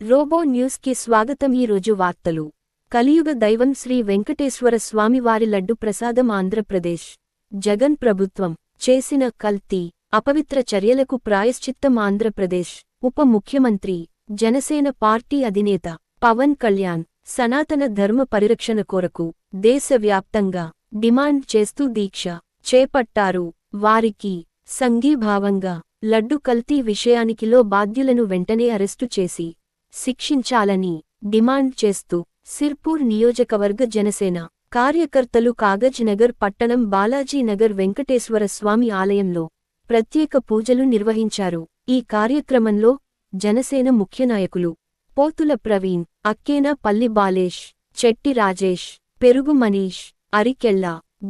Robo news కి స్వాగతం. ఈ రోజు వార్తలు. కలియుగ దైవం శ్రీ వెంకటేశ్వర స్వామివారి లడ్డు ప్రసాదం. ఆంధ్రప్రదేశ్ జగన్ ప్రభుత్వం చేసిన కల్తీ అపవిత్ర చర్యలకు ప్రాయశ్చిత్తం. ఆంధ్రప్రదేశ్ ఉప ముఖ్యమంత్రి జనసేన పార్టీ అధినేత పవన్ కళ్యాణ్ సనాతన ధర్మ పరిరక్షణ కొరకు దేశవ్యాప్తంగా డిమాండ్ చేస్తూ దీక్ష చేపట్టారు. వారికి సంఘీభావంగా లడ్డు కల్తీ విషయానికిలో బాధ్యులను వెంటనే అరెస్టు చేసి శిక్షించాలని డిమాండ్ చేస్తూ సిర్పూర్ నియోజకవర్గ జనసేన కార్యకర్తలు కాగజ్ నగర్ పట్టణం బాలాజీ నగర్ వెంకటేశ్వర స్వామి ఆలయంలో ప్రత్యేక పూజలు నిర్వహించారు. ఈ కార్యక్రమంలో జనసేన ముఖ్య నాయకులు పోతుల ప్రవీణ్, అక్కేన పల్లి బాలేష్, చెట్టి రాజేష్, పెరుగు మనీష్, అరికెళ్ళ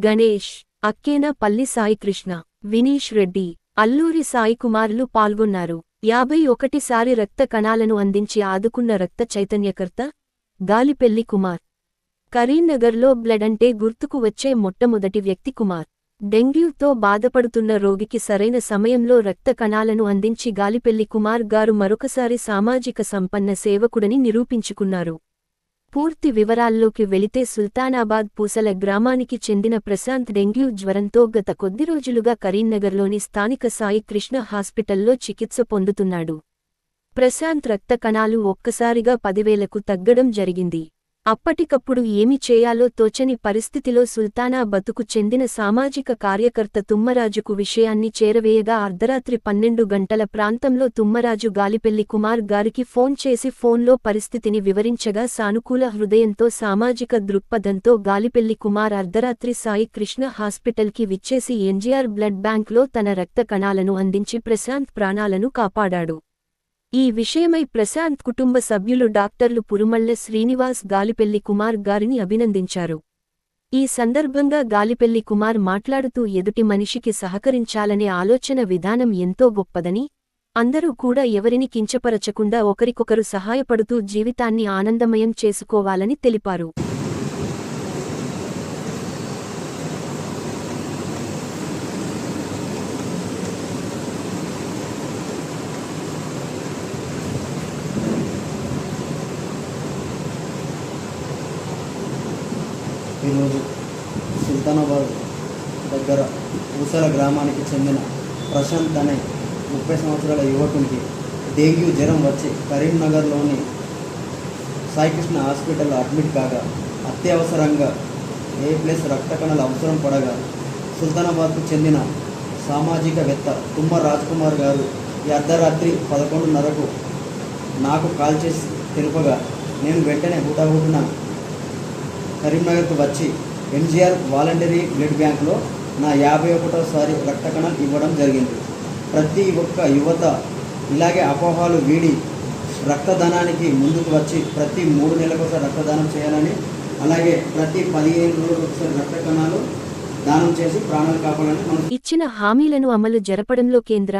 గణేష్, అక్కేన పల్లి సాయికృష్ణ, వినీష్ రెడ్డి, అల్లూరి సాయికుమార్లు పాల్గొన్నారు. 51 రక్త కణాలను అందించి ఆదుకున్న రక్త చైతన్యకర్త గాలిపెల్లి కుమార్. కరీంనగర్లో బ్లడ్ అంటే గుర్తుకు వచ్చే మొట్టమొదటి వ్యక్తి కుమార్. డెంగ్యూతో బాధపడుతున్న రోగికి సరైన సమయంలో రక్త కణాలను అందించి గాలిపెల్లి కుమార్ గారు మరొకసారి సామాజిక సంపన్న సేవకుడని నిరూపించుకున్నారు. పూర్తి వివరాల్లోకి వెళితే సుల్తానాబాద్ పూసల గ్రామానికి చెందిన ప్రశాంత్ డెంగ్యూ జ్వరంతో గత కొద్ది రోజులుగా కరీంనగర్లోని స్థానిక సాయి కృష్ణ హాస్పిటల్లో చికిత్స పొందుతున్నాడు. ప్రశాంత్ రక్త కణాలు ఒక్కసారిగా 10,000కు తగ్గడం జరిగింది. అప్పటికప్పుడు ఏమి చేయాలో తోచని పరిస్థితిలో సుల్తానాబాద్కు చెందిన సామాజిక కార్యకర్త తుమ్మరాజుకు విషయాన్ని చేరవేయగా అర్ధరాత్రి 12 గంటల ప్రాంతంలో తుమ్మరాజు గాలిపెల్లి కుమార్ గారికి ఫోన్ చేసి ఫోన్లో పరిస్థితిని వివరించగా సానుకూల హృదయంతో సామాజిక దృక్పథంతో గాలిపెల్లి కుమార్ అర్ధరాత్రి సాయి కృష్ణ హాస్పిటల్కి విచ్చేసి ఎన్జీఆర్ బ్లడ్ బ్యాంక్లో తన రక్త కణాలను అందించి ప్రశాంత్ ప్రాణాలను కాపాడాడు. ఈ విషయమై ప్రశాంత్ కుటుంబ సభ్యులు డాక్టర్లు పురుమళ్ళ శ్రీనివాస్ గాలిపెల్లి కుమార్ గారిని అభినందించారు. ఈ సందర్భంగా గాలిపెల్లి కుమార్ మాట్లాడుతూ ఎదుటి మనిషికి సహకరించాలనే ఆలోచన విధానం ఎంతో గొప్పదని, అందరూ కూడా ఎవరిని కించపరచకుండా ఒకరికొకరు సహాయపడుతూ జీవితాన్ని ఆనందమయం చేసుకోవాలని తెలిపారు. ఈరోజు సుల్తానాబాద్ దగ్గర పూసల గ్రామానికి చెందిన ప్రశాంత్ అనే 30 సంవత్సరాల యువకునికి డెంగ్యూ జ్వరం వచ్చి కరీంనగర్లోని సాయికృష్ణ హాస్పిటల్లో అడ్మిట్ కాగా అత్యవసరంగా A+ రక్త కణాలు అవసరం పడగా సుల్తానాబాద్కు చెందిన సామాజికవేత్త తుమ్మ రాజ్కుమార్ గారు ఈ అర్ధరాత్రి 11:30కు నాకు కాల్ చేసి తెలుపగా నేను వెంటనే హుటాహుటిన కరీంనగర్కు వచ్చి ఎన్జీఆర్ వాలంటరీ బ్లడ్ బ్యాంక్లో నా 51వ రక్త కణాలు ఇవ్వడం జరిగింది. ప్రతి ఒక్క యువత ఇలాగే అపోహలు వీడి రక్తదానానికి ముందుకు వచ్చి ప్రతి 3 నెలలకోసారి రక్తదానం చేయాలని, అలాగే ప్రతి 15 రోజులకోసారి రక్త కణాలు దానం చేసి ప్రాణాలు కాపాడాలని ఇచ్చిన హామీలను అమలు జరపడంలో కేంద్ర,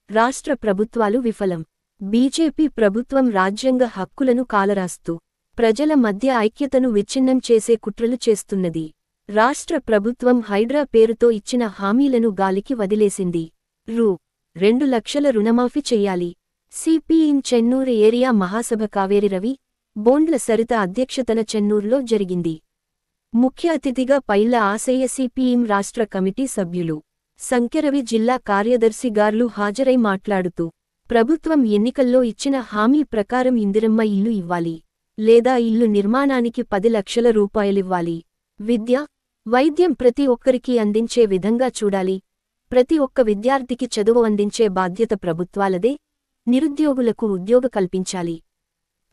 రాష్ట్ర ప్రభుత్వాలు విఫలం. బీజేపీ ప్రభుత్వం రాజ్యాంగ హక్కులను కాలరాస్తూ ప్రజల మధ్య ఐక్యతను విచ్ఛిన్నం చేసే కుట్రలు చేస్తున్నది. రాష్ట్ర ప్రభుత్వం హైడ్రా పేరుతో ఇచ్చిన హామీలను గాలికి వదిలేసింది. రూ. 2 లక్షల రుణమాఫీ చెయ్యాలి. సిపిఎం చెన్నూరు ఏరియా మహాసభ కావేరి రవి, బోండ్ల సరిత అధ్యక్షతన చెన్నూరులో జరిగింది. ముఖ్య అతిథిగా పైళ్ల ఆశయ్య సిపిఎం రాష్ట్ర కమిటీ సభ్యులు, సంఖ్యరవి జిల్లా కార్యదర్శి గార్లు హాజరై మాట్లాడుతూ ప్రభుత్వం ఎన్నికల్లో ఇచ్చిన హామీ ప్రకారం ఇందిరమ్మ ఇల్లు ఇవ్వాలి, లేదా ఇల్లు నిర్మాణానికి 10 లక్షల రూపాయలివ్వాలి. విద్య, వైద్యం ప్రతి ఒక్కరికి అందించే విధంగా చూడాలి. ప్రతి ఒక్క విద్యార్థికి చదువు అందించే బాధ్యత ప్రభుత్వాలదే. నిరుద్యోగులకు ఉద్యోగ కల్పించాలి.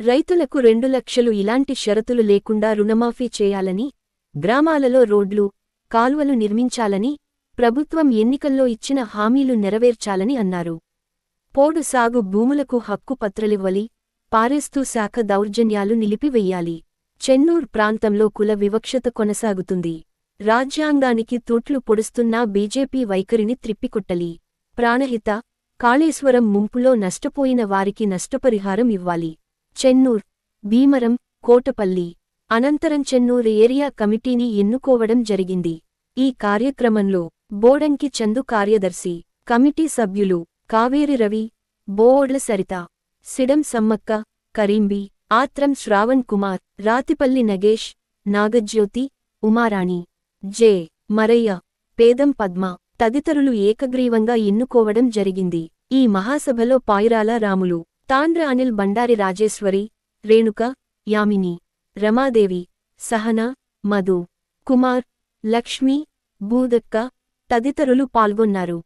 రైతులకు 2 లక్షలు ఇలాంటి షరతులు లేకుండా రుణమాఫీ చేయాలని, గ్రామాలలో రోడ్లు, కాలువలు నిర్మించాలని, ప్రభుత్వం ఎన్నికల్లో ఇచ్చిన హామీలు నెరవేర్చాలని అన్నారు. పోడు సాగు భూములకు హక్కు పత్రలివ్వాలి. పారేస్తూ శాఖ దౌర్జన్యాలు నిలిపివెయ్యాలి. చెన్నూర్ ప్రాంతంలో కుల వివక్షత కొనసాగుతుంది. రాజ్యాంగానికి తూట్లు పొడుస్తున్నా బీజేపీ వైఖరిని త్రిప్పికొట్టలి. ప్రాణహిత, కాళేశ్వరం ముంపులో నష్టపోయిన వారికి నష్టపరిహారం ఇవ్వాలి. చెన్నూర్, భీమరం, కోటపల్లి అనంతరం చెన్నూరు ఏరియా కమిటీని ఎన్నుకోవడం జరిగింది. ఈ కార్యక్రమంలో బోడంకి చందు కార్యదర్శి, కమిటీ సభ్యులు కావేరి రవి, బోఓడ్ల సరిత, సిడం సమ్మక్క, కరీంబి, ఆత్రం శ్రావణ్ కుమార్, రాతిపల్లి నగేష్, నాగజ్యోతి, ఉమారాణి, జె. మరయ్య, పేదం పద్మ తదితరులు ఏకగ్రీవంగా ఎన్నుకోవడం జరిగింది. ఈ మహాసభలో పాయిరాల రాములు, తాండ్ర అనిల్, బండారి రాజేశ్వరి, రేణుక, యామిని, రమాదేవి, సహన, మధు, కుమార్, లక్ష్మి, భూదక్క తదితరులు పాల్గొన్నారు.